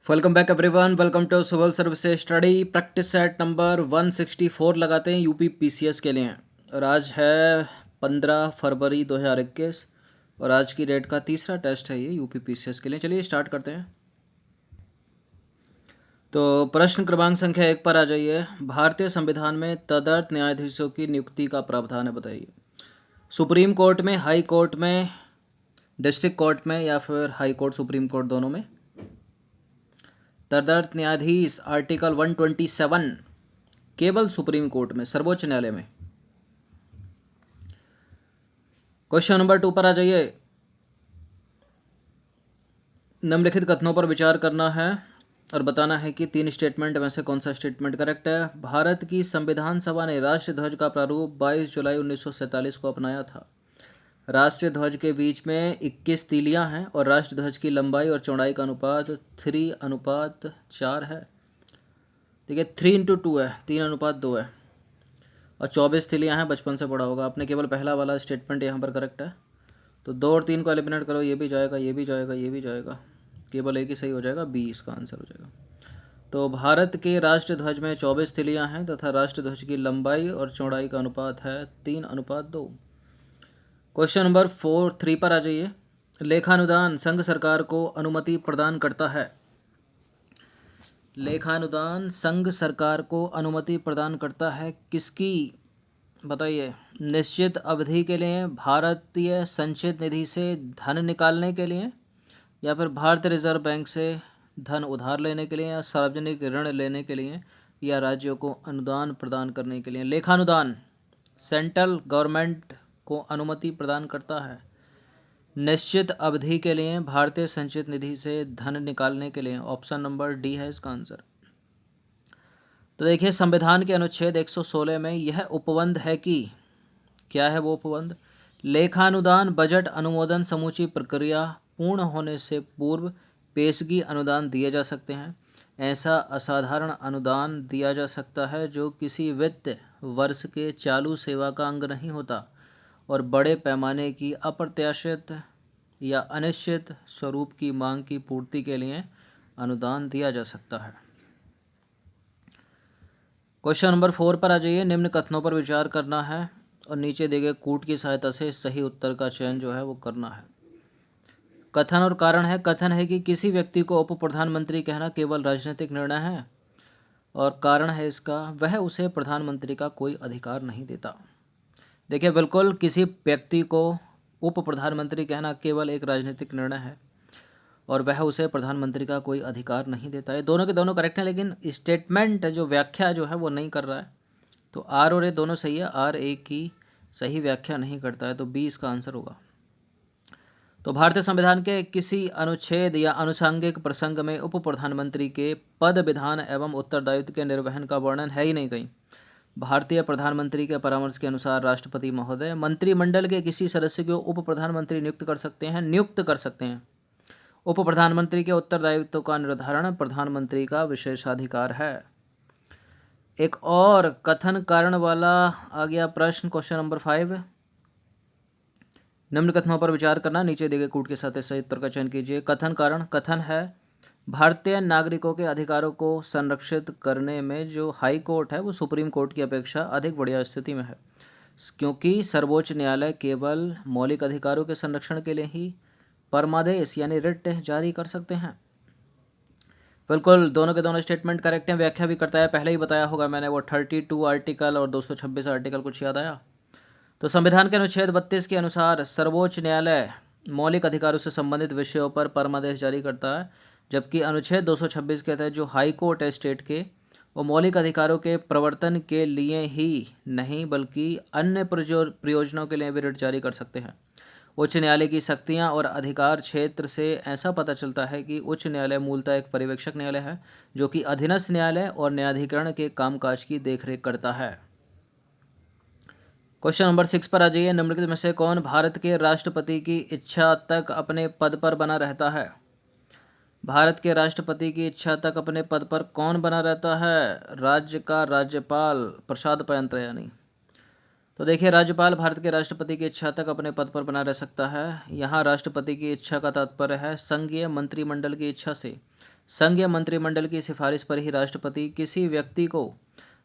Welcome back everyone. Welcome to civil services study practice set number 164 लगाते हैं UP PCS के लिए। और आज है 15 फरवरी 2021 और आज की डेट का तीसरा टेस्ट है ये यूपी पीसीएस के लिए। चलिए स्टार्ट करते हैं। तो प्रश्न क्रमांक संख्या 1 पर आ जाइए। भारतीय संविधान में तदर्थ न्यायाधीशों की नियुक्ति का प्रावधान है, बताइए। सुप्रीम कोर्ट में, हाई कोर्ट में, डिस्ट्रिक्ट कोर्ट में या फिर हाई कोर्ट सुप्रीम कोर्ट दोनों में। तदर्थ न्यायाधीश आर्टिकल 127 केवल सुप्रीम कोर्ट में, सर्वोच्च न्यायालय में। क्वेश्चन नंबर 2 पर आ जाइए। निम्नलिखित कथनों पर विचार करना है और बताना है कि 3 स्टेटमेंट में से कौन सा स्टेटमेंट करेक्ट है। भारत की संविधान सभा ने राष्ट्रीय ध्वज का प्रारूप 22 जुलाई 1947 को अपनाया था। राष्ट्रीय ध्वज के बीच में 21 तीलियां हैं और राष्ट्रीय ध्वज की लंबाई और चौड़ाई का अनुपात 3:4 है। ठीक है, 3:2 है, 3:2 है और 24 तीलियां हैं। बचपन से पढ़ा होगा आपने। केवल पहला वाला स्टेटमेंट यहाँ पर करेक्ट है। तो 2 और 3 को एलिमिनेट करो, ये भी जाएगा, ये भी जाएगा, ये भी जाएगा, केवल एक ही सही हो जाएगा, बी इसका आंसर हो जाएगा। तो भारत के राष्ट्रीय ध्वज में 24 तिलियां हैं तथा राष्ट्रीय ध्वज की लंबाई और चौड़ाई का अनुपात है 3:2। क्वेश्चन नंबर 3 पर आ जाइए। लेखानुदान संघ सरकार को अनुमति प्रदान करता है। लेखानुदान संघ सरकार को अनुमति प्रदान करता है किसकी, बताइए। निश्चित अवधि के लिए, भारतीय संचित निधि से धन निकालने के लिए, या फिर भारतीय रिजर्व बैंक से धन उधार लेने के लिए, या सार्वजनिक ऋण लेने के लिए, या राज्यों को अनुदान प्रदान करने के लिए। लेखानुदान सेंट्रल गवर्नमेंट को अनुमति प्रदान करता है निश्चित अवधि के लिए भारतीय संचित निधि से धन निकालने के लिए। ऑप्शन नंबर डी है इसका आंसर। तो देखिए, संविधान के अनुच्छेद 116 में यह उपबंध है कि, क्या है वो उपबंध। लेखानुदान बजट अनुमोदन समूची प्रक्रिया पूर्ण होने से पूर्व पेशगी अनुदान दिए जा सकते हैं। ऐसा असाधारण अनुदान दिया जा सकता है जो किसी वित्त वर्ष के चालू सेवा का अंग नहीं होता और बड़े पैमाने की अप्रत्याशित या अनिश्चित स्वरूप की मांग की पूर्ति के लिए अनुदान दिया जा सकता है। क्वेश्चन नंबर 4 पर आ जाइए। निम्न कथनों पर विचार करना है और नीचे दिए गए कूट की सहायता से सही उत्तर का चयन जो है वो करना है। कथन और कारण है। कथन है कि किसी व्यक्ति को उप प्रधानमंत्री कहना केवल राजनीतिक निर्णय है, और कारण है इसका, वह उसे प्रधानमंत्री का कोई अधिकार नहीं देता। देखिए, बिल्कुल किसी व्यक्ति को उप प्रधानमंत्री कहना केवल एक राजनीतिक निर्णय है और वह उसे प्रधानमंत्री का कोई अधिकार नहीं देता है। दोनों के दोनों करेक्ट हैं, लेकिन स्टेटमेंट जो व्याख्या जो है वो नहीं कर रहा है। तो आर और ए दोनों सही है, आर ए की सही व्याख्या नहीं करता है, तो बी इसका आंसर होगा। तो भारतीय संविधान के किसी अनुच्छेद या आनुषंगिक प्रसंग में उप प्रधानमंत्री के पद, विधान एवं उत्तरदायित्व के निर्वहन का वर्णन है ही नहीं कहीं। भारतीय प्रधानमंत्री के परामर्श के अनुसार राष्ट्रपति महोदय मंत्रिमंडल के किसी सदस्य को उप प्रधानमंत्री नियुक्त कर सकते हैं। उप प्रधानमंत्री के उत्तरदायित्व का निर्धारण प्रधानमंत्री का विशेषाधिकार है। एक और कथन कारण वाला आ गया प्रश्न, क्वेश्चन नंबर 5। निम्न कथनों पर विचार करना, नीचे दिए गए कूट के साथ सही उत्तर का चयन कीजिए। कथन कारण। कथन है, भारतीय नागरिकों के अधिकारों को संरक्षित करने में जो हाई कोर्ट है वो सुप्रीम कोर्ट की अपेक्षा अधिक बढ़िया स्थिति में है, क्योंकि सर्वोच्च न्यायालय केवल मौलिक अधिकारों के संरक्षण के लिए ही परमादेश यानी रिट जारी कर सकते हैं। बिल्कुल दोनों के दोनों स्टेटमेंट करेक्ट हैं। व्याख्या भी करता है, पहले ही बताया होगा मैंने, वो 32 आर्टिकल और 226 आर्टिकल, कुछ याद आया। तो संविधान के अनुच्छेद 32 के अनुसार सर्वोच्च न्यायालय मौलिक अधिकारों से संबंधित विषयों पर परमादेश जारी करता है, जबकि अनुच्छेद 226 के तहत जो हाई कोर्ट है स्टेट के, वो मौलिक अधिकारों के प्रवर्तन के लिए ही नहीं बल्कि अन्य प्रयोजनों के लिए भी रिट जारी कर सकते हैं। उच्च न्यायालय की शक्तियां और अधिकार क्षेत्र से ऐसा पता चलता है कि उच्च न्यायालय मूलतः एक पर्यवेक्षक न्यायालय है जो कि अधीनस्थ न्यायालय और न्यायाधिकरण के कामकाज की देखरेख करता है। क्वेश्चन नंबर 6 पर आ जाइए। निम्नलिखित में से कौन भारत के राष्ट्रपति की इच्छा तक अपने पद पर बना रहता है। भारत के राष्ट्रपति की इच्छा तक अपने पद पर कौन बना रहता है। राज्य का राज्यपाल प्रसाद पयंत्र यानी। तो देखिए, राज्यपाल भारत के राष्ट्रपति की इच्छा तक अपने पद पर बना रह सकता है। यहाँ राष्ट्रपति की इच्छा का तात्पर्य है संघीय मंत्रिमंडल की इच्छा से। संघीय मंत्रिमंडल की सिफारिश पर ही राष्ट्रपति किसी व्यक्ति को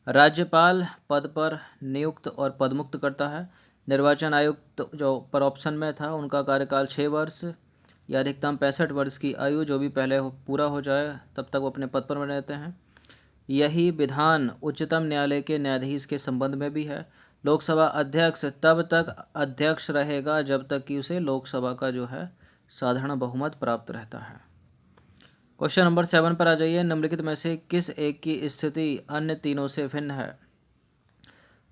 राज्यपाल पद पर नियुक्त और पदमुक्त करता है। निर्वाचन आयुक्त जो पर ऑप्शन में था, उनका कार्यकाल 6 वर्ष या अधिकतम 65 वर्ष की आयु जो भी पहले पूरा हो जाए तब तक वो अपने पद पर बने रहते हैं। यही विधान उच्चतम न्यायालय के न्यायाधीश के संबंध में भी है। लोकसभा अध्यक्ष तब तक अध्यक्ष रहेगा जब तक कि उसे लोकसभा का जो है साधारण बहुमत प्राप्त रहता है। क्वेश्चन नंबर 7 पर आ जाइए। निम्नलिखित में से किस एक की स्थिति अन्य तीनों से भिन्न है?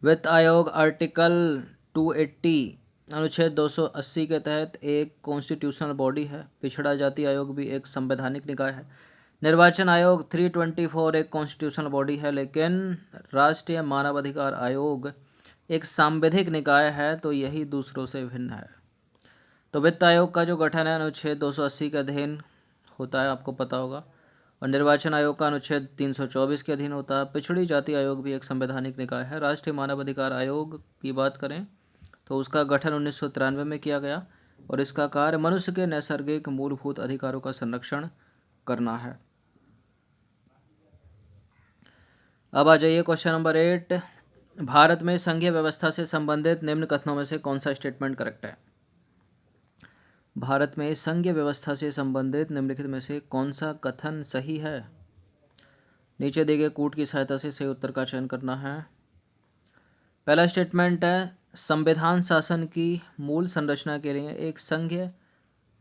वित्त आयोग आर्टिकल 280 अनुच्छेद 280 के तहत एक कॉन्स्टिट्यूशनल बॉडी है। पिछड़ा जाति आयोग भी एक संवैधानिक निकाय है। निर्वाचन आयोग 324 एक कॉन्स्टिट्यूशनल बॉडी है, लेकिन राष्ट्रीय मानवाधिकार आयोग एक सांविधिक निकाय है, तो यही दूसरों से भिन्न है। तो वित्त आयोग का जो गठन है अनुच्छेद 280 के अधीन होता है, आपको पता होगा, और निर्वाचन आयोग का अनुच्छेद 324 के अधीन होता है। पिछड़ी जाति आयोग भी एक संवैधानिक निकाय है। राष्ट्रीय मानवाधिकार आयोग की बात करें तो उसका गठन 1993 में किया गया और इसका कार्य मनुष्य के नैसर्गिक मूलभूत अधिकारों का संरक्षण करना है। अब आ जाइए क्वेश्चन नंबर 8। भारत में संघीय व्यवस्था से संबंधित निम्न कथनों में से कौन सा स्टेटमेंट करेक्ट है? भारत में संघीय व्यवस्था से संबंधित निम्नलिखित में से कौन सा कथन सही है? नीचे दिए गए कूट की सहायता से सही उत्तर का चयन करना है। पहला स्टेटमेंट है, संविधान शासन की मूल संरचना के लिए एक संघीय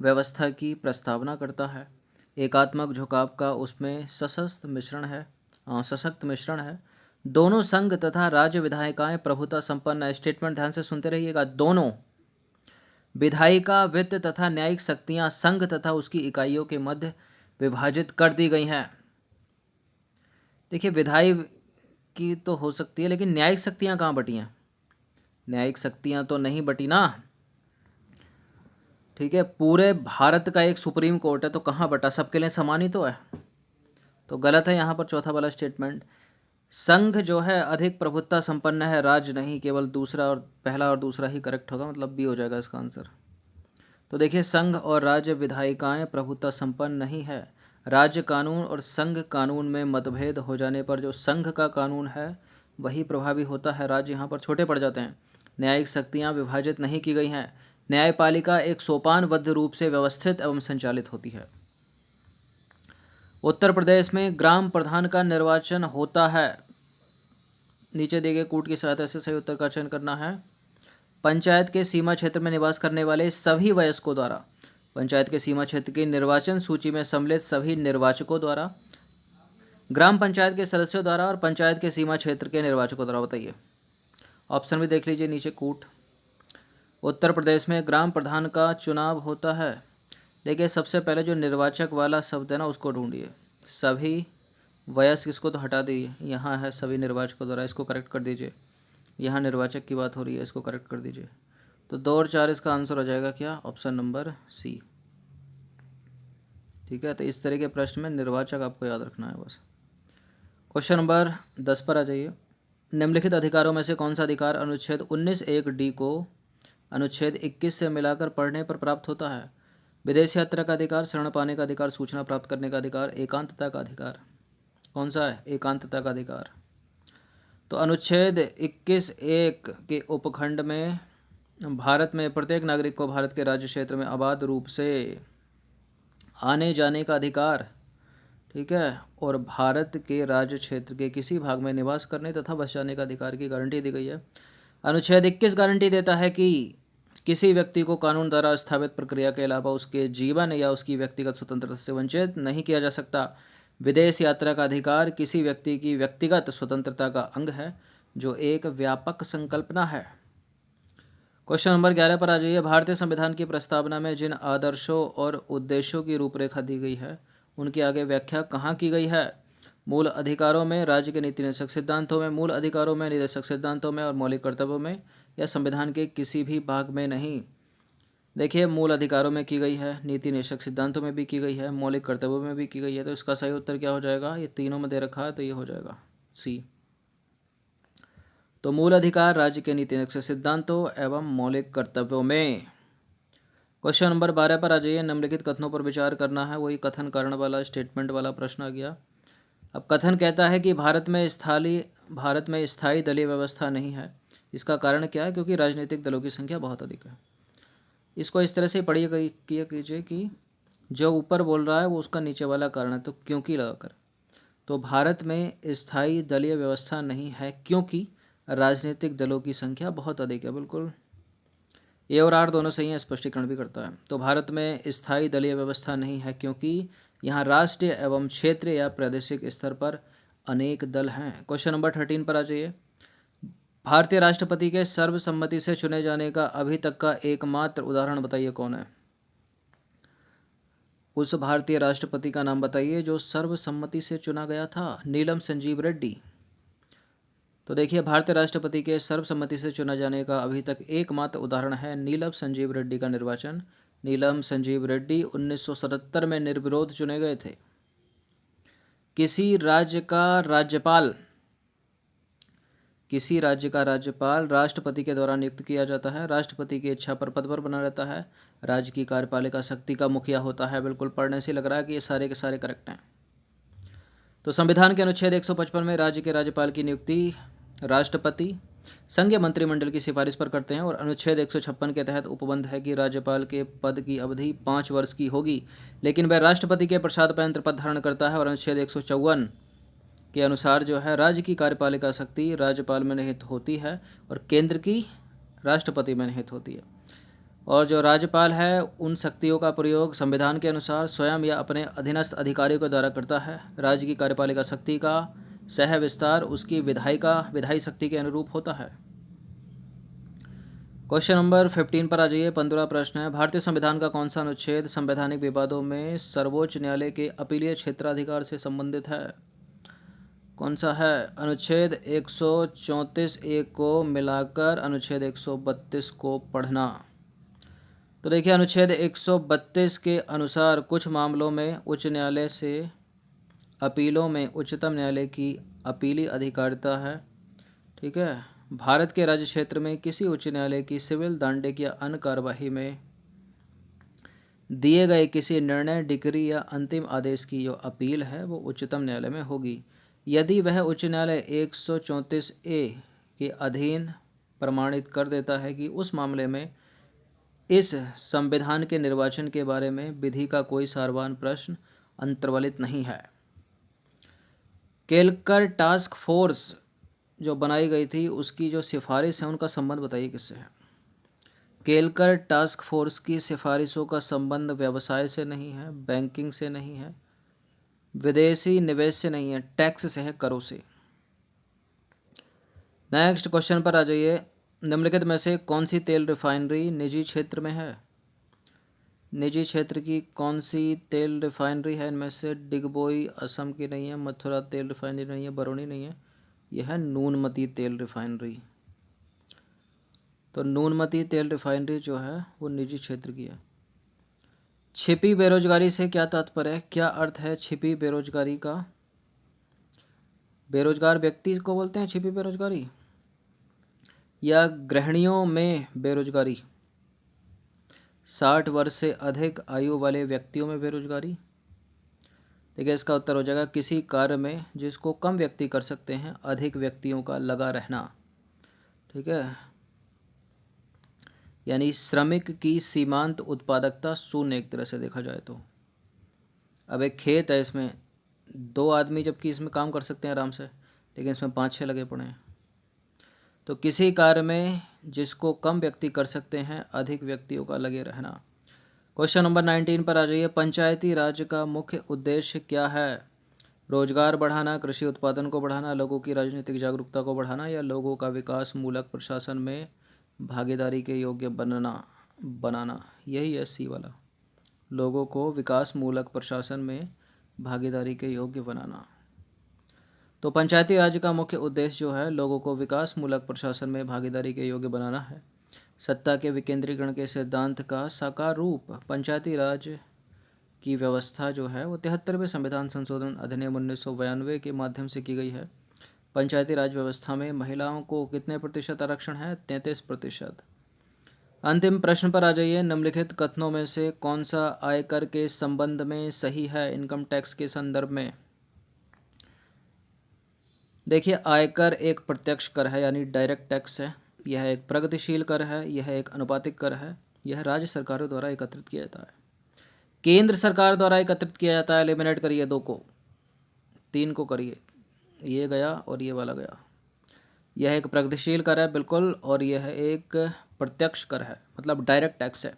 व्यवस्था की प्रस्तावना करता है। एकात्मक झुकाव का उसमें सशक्त मिश्रण है। दोनों संघ तथा राज्य विधायिकाएं प्रभुता संपन्न। स्टेटमेंट ध्यान से सुनते रहिएगा। दोनों विधायिका, वित्त तथा न्यायिक शक्तियां संघ तथा उसकी इकाइयों के मध्य विभाजित कर दी गई हैं। देखिए, विधायी की तो हो सकती है, लेकिन न्यायिक शक्तियां कहाँ बटी हैं? न्यायिक शक्तियां तो नहीं बटी ना। ठीक है, पूरे भारत का एक सुप्रीम कोर्ट है, तो कहाँ बटा? सबके लिए समान ही तो है। तो गलत है यहाँ पर चौथा वाला स्टेटमेंट। संघ जो है अधिक प्रभुत्ता संपन्न है, राज्य नहीं। केवल पहला और दूसरा ही करेक्ट होगा, मतलब बी हो जाएगा इसका आंसर। तो देखिए, संघ और राज्य विधायिकाएं प्रभुत्ता संपन्न नहीं है। राज्य कानून और संघ कानून में मतभेद हो जाने पर जो संघ का कानून है वही प्रभावी होता है। राज्य यहाँ पर छोटे पड़ जाते हैं। न्यायिक शक्तियाँ विभाजित नहीं की गई हैं। न्यायपालिका एक सोपानबद्ध रूप से व्यवस्थित एवं संचालित होती है। उत्तर प्रदेश में ग्राम प्रधान का निर्वाचन होता है। नीचे दिए गए कूट की सहायता से सही उत्तर का चयन करना है। पंचायत के सीमा क्षेत्र में निवास करने वाले सभी वयस्कों द्वारा, पंचायत के सीमा क्षेत्र की निर्वाचन सूची में सम्मिलित सभी निर्वाचकों द्वारा, ग्राम पंचायत के सदस्यों द्वारा और पंचायत के सीमा क्षेत्र के निर्वाचकों द्वारा। बताइए, ऑप्शन भी देख लीजिए नीचे कूट। उत्तर प्रदेश में ग्राम प्रधान का चुनाव होता है। देखिए, सबसे पहले जो निर्वाचक वाला शब्द है ना, उसको ढूंढिए। सभी वयस्क, इसको तो हटा दीजिए। यहाँ है सभी निर्वाचकों द्वारा, इसको करेक्ट कर दीजिए। यहाँ निर्वाचक की बात हो रही है, इसको करेक्ट कर दीजिए। तो 2 और 4 इसका आंसर हो जाएगा क्या? Option number C. ठीक है, तो इस तरह के प्रश्न में निर्वाचक आपको याद रखना है बस। क्वेश्चन नंबर 10 पर आ जाइए। निम्नलिखित अधिकारों में से कौन सा अधिकार अनुच्छेद 19(1)(d) को अनुच्छेद 21 से मिलाकर पढ़ने पर प्राप्त होता है? विदेश यात्रा का अधिकार, शरण पाने का अधिकार, सूचना प्राप्त करने का अधिकार, एकांतता का अधिकार। कौन सा है? एकांतता का अधिकार। तो अनुच्छेद 21(1) के उपखंड में भारत में प्रत्येक नागरिक को भारत के राज्य क्षेत्र में अबाध रूप से आने जाने का अधिकार, ठीक है, और भारत के राज्य क्षेत्र के किसी भाग में निवास करने तथा बस जाने का अधिकार की गारंटी दी गई है। अनुच्छेद 21 गारंटी देता है कि किसी व्यक्ति को कानून द्वारा स्थापित प्रक्रिया के अलावा उसके जीवन या उसकी व्यक्तिगत स्वतंत्रता से वंचित नहीं किया जा सकता। विदेश यात्रा का अधिकार किसी व्यक्ति की व्यक्तिगत स्वतंत्रता का अंग है, जो एक व्यापक संकल्पना है। क्वेश्चन नंबर 11 पर आ जाइए। भारतीय संविधान की प्रस्तावना में जिन आदर्शों और उद्देश्यों की रूपरेखा दी गई है, उनकी आगे व्याख्या कहाँ की गई है? मूल अधिकारों में, राज्य के नीति निदेशक सिद्धांतों में, मूल अधिकारों में, निदेशक सिद्धांतों में और मौलिक कर्तव्यों में, या संविधान के किसी भी भाग में नहीं? देखिए, मूल अधिकारों में की गई है, नीति निदेशक सिद्धांतों में भी की गई है, मौलिक कर्तव्यों में भी की गई है। तो इसका सही उत्तर क्या हो जाएगा? ये तीनों में दे रखा है, तो ये हो जाएगा सी। तो मूल अधिकार राज्य के नीति सिद्धांतों एवं मौलिक कर्तव्यों में। क्वेश्चन नंबर 12 पर आ जाइए। निम्नलिखित कथनों पर विचार करना है। वही कथन कारण वाला स्टेटमेंट वाला प्रश्न आ गया। अब कथन कहता है कि भारत में स्थायी दलीय व्यवस्था नहीं है। इसका कारण क्या है? क्योंकि राजनीतिक दलों की संख्या बहुत अधिक है। इसको इस तरह से पढ़िए कीजिए कि जो ऊपर बोल रहा है वो उसका नीचे वाला कारण है, तो क्योंकि लगाकर। तो भारत में स्थायी दलीय व्यवस्था नहीं है क्योंकि राजनीतिक दलों की संख्या बहुत अधिक है। बिल्कुल ए और आर दोनों सही हैं, स्पष्टीकरण भी करता है। तो भारत में स्थायी दलीय व्यवस्था नहीं है क्योंकि यहाँ राष्ट्रीय एवं क्षेत्रीय या प्रादेशिक स्तर पर अनेक दल हैं। क्वेश्चन नंबर 13 पर आ जाइए। भारतीय राष्ट्रपति के सर्वसम्मति से चुने जाने का अभी तक का एकमात्र उदाहरण बताइए कौन है? उस भारतीय राष्ट्रपति का नाम बताइए जो सर्वसम्मति से चुना गया था। नीलम संजीव रेड्डी। तो देखिए, भारतीय राष्ट्रपति के सर्वसम्मति से चुना जाने का अभी तक एकमात्र उदाहरण है नीलम संजीव रेड्डी का निर्वाचन। नीलम संजीव रेड्डी 1977 में निर्विरोध चुने गए थे। किसी राज्य का राज्यपाल राष्ट्रपति के द्वारा नियुक्त किया जाता है। राष्ट्रपति की इच्छा पर पद पर बना रहता है। राज्य की कार्यपालिका शक्ति का मुखिया होता है। बिल्कुल पढ़ने से लग रहा है कि ये सारे के सारे करेक्ट हैं। तो संविधान के अनुच्छेद 155 में राज्य के राज्यपाल की नियुक्ति राष्ट्रपति संघीय मंत्रिमंडल की सिफारिश पर करते हैं। और अनुच्छेद 156 के तहत उपबंध है कि राज्यपाल के पद की अवधि 5 वर्ष की होगी, लेकिन वह राष्ट्रपति के प्रसाद पर यंत्र पद धारण करता है। और अनुच्छेद 154 के अनुसार जो है राज्य की कार्यपालिका शक्ति राज्यपाल में निहित होती है और केंद्र की राष्ट्रपति में निहित होती है। और जो राज्यपाल है उन शक्तियों का प्रयोग संविधान के अनुसार स्वयं या अपने अधीनस्थ अधिकारियों के द्वारा करता है। राज्य की कार्यपालिका शक्ति का सह विस्तार उसकी विधायी शक्ति के अनुरूप होता है। क्वेश्चन नंबर 15 पर आ जाइए। 15वां प्रश्न है, भारतीय संविधान का कौन सा अनुच्छेद संवैधानिक विवादों में सर्वोच्च न्यायालय के अपीलीय क्षेत्राधिकार से संबंधित है? कौन सा है? अनुच्छेद 134 ए को मिलाकर अनुच्छेद 132 को पढ़ना। तो देखिए, अनुच्छेद 132 के अनुसार कुछ मामलों में उच्च न्यायालय से अपीलों में उच्चतम न्यायालय की अपीली अधिकारिता है। ठीक है। भारत के राज्य क्षेत्र में किसी उच्च न्यायालय की सिविल, दांडिक या अन्य कार्यवाही में दिए गए किसी निर्णय, डिक्री या अंतिम आदेश की जो अपील है वो उच्चतम न्यायालय में होगी। यदि वह उच्च न्यायालय 134 ए के अधीन प्रमाणित कर देता है कि उस मामले में इस संविधान के निर्वाचन के बारे में विधि का कोई सारवान प्रश्न अंतर्वलित नहीं है। केलकर टास्क फोर्स जो बनाई गई थी उसकी जो सिफारिश है उनका संबंध बताइए किससे है? केलकर टास्क फोर्स की सिफारिशों का संबंध व्यवसाय से नहीं है, बैंकिंग से नहीं है, विदेशी निवेश से नहीं है, टैक्स से है, करों से। नेक्स्ट क्वेश्चन पर आ जाइए। निम्नलिखित में से कौन सी तेल रिफाइनरी निजी क्षेत्र में है? निजी क्षेत्र की कौन सी तेल रिफाइनरी है? इनमें से डिगबोई असम की नहीं है, मथुरा तेल रिफाइनरी नहीं है, बरौनी नहीं है, यह है नूनमती तेल रिफाइनरी। तो नूनमती तेल रिफाइनरी जो है वो निजी क्षेत्र की है। छिपी बेरोजगारी से क्या तात्पर्य है? क्या अर्थ है छिपी बेरोजगारी का? बेरोजगार व्यक्ति को बोलते हैं छिपी बेरोजगारी, या गृहिणियों में बेरोजगारी, 60 वर्ष से अधिक आयु वाले व्यक्तियों में बेरोजगारी? देखिए, इसका उत्तर हो जाएगा किसी कार्य में जिसको कम व्यक्ति कर सकते हैं, अधिक व्यक्तियों का लगा रहना। ठीक है, यानी श्रमिक की सीमांत उत्पादकता शून्य एक तरह से देखा जाए तो। अब एक खेत है, इसमें 2 आदमी जबकि इसमें काम कर सकते हैं आराम से, लेकिन इसमें 5-6 लगे पड़े हैं। तो किसी कार्य में जिसको कम व्यक्ति कर सकते हैं, अधिक व्यक्तियों का लगे रहना। क्वेश्चन नंबर 19 पर आ जाइए। पंचायती राज का मुख्य उद्देश्य क्या है? रोजगार बढ़ाना, कृषि उत्पादन को बढ़ाना, लोगों की राजनीतिक जागरूकता को बढ़ाना, या लोगों का विकास मूलक प्रशासन में भागीदारी के योग्य बनाना। यही है सी वाला, लोगों को विकास मूलक प्रशासन में भागीदारी के योग्य बनाना। तो पंचायती राज का मुख्य उद्देश्य जो है लोगों को विकास मूलक प्रशासन में भागीदारी के योग्य बनाना है। सत्ता के विकेंद्रीकरण के सिद्धांत का साकार रूप पंचायती राज की व्यवस्था जो है वो 73वें संविधान संशोधन अधिनियम 1992 के माध्यम से की गई है। पंचायती राज व्यवस्था में महिलाओं को कितने प्रतिशत आरक्षण है? 33%। अंतिम प्रश्न पर आ जाइए। निम्नलिखित कथनों में से कौन सा आयकर के संबंध में सही है इनकम टैक्स के संदर्भ में? देखिए, आयकर एक प्रत्यक्ष कर है यानी डायरेक्ट टैक्स है। यह एक प्रगतिशील कर है, यह एक अनुपातिक कर है। यह राज्य सरकारों द्वारा एकत्रित किया जाता है, केंद्र सरकार द्वारा एकत्रित किया जाता है। एलिमिनेट करिए 2 को, 3 को करिए, ये गया और ये वाला गया। यह एक प्रगतिशील कर है बिल्कुल, और यह एक प्रत्यक्ष कर है, मतलब डायरेक्ट टैक्स है।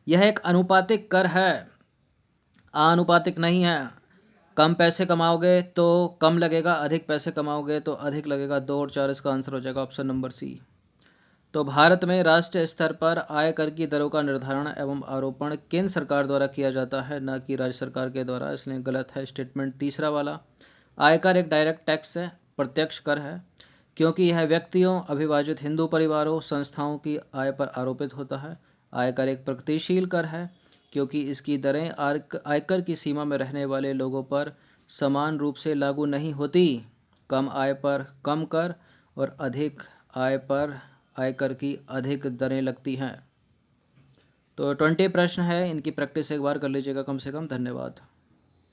यह एक अनुपातिक कर है, आनुपातिक नहीं है। कम पैसे कमाओगे तो कम लगेगा, अधिक पैसे कमाओगे तो अधिक लगेगा। 2 और 4 इसका आंसर हो जाएगा ऑप्शन नंबर सी। तो भारत में राष्ट्रीय स्तर पर आयकर की दरों का निर्धारण एवं आरोपण केंद्र सरकार द्वारा किया जाता है, न कि राज्य सरकार के द्वारा, इसलिए गलत है स्टेटमेंट तीसरा वाला। आयकर एक डायरेक्ट टैक्स है, प्रत्यक्ष कर है, क्योंकि यह व्यक्तियों, अविभाजित हिंदू परिवारों, संस्थाओं की आय पर आरोपित होता है। आयकर एक प्रगतिशील कर है, क्योंकि इसकी दरें आयकर की सीमा में रहने वाले लोगों पर समान रूप से लागू नहीं होती। कम आय पर कम कर और अधिक आय पर आयकर की अधिक दरें लगती हैं। तो 20 प्रश्न है, इनकी प्रैक्टिस एक बार कर लीजिएगा कम से कम। धन्यवाद।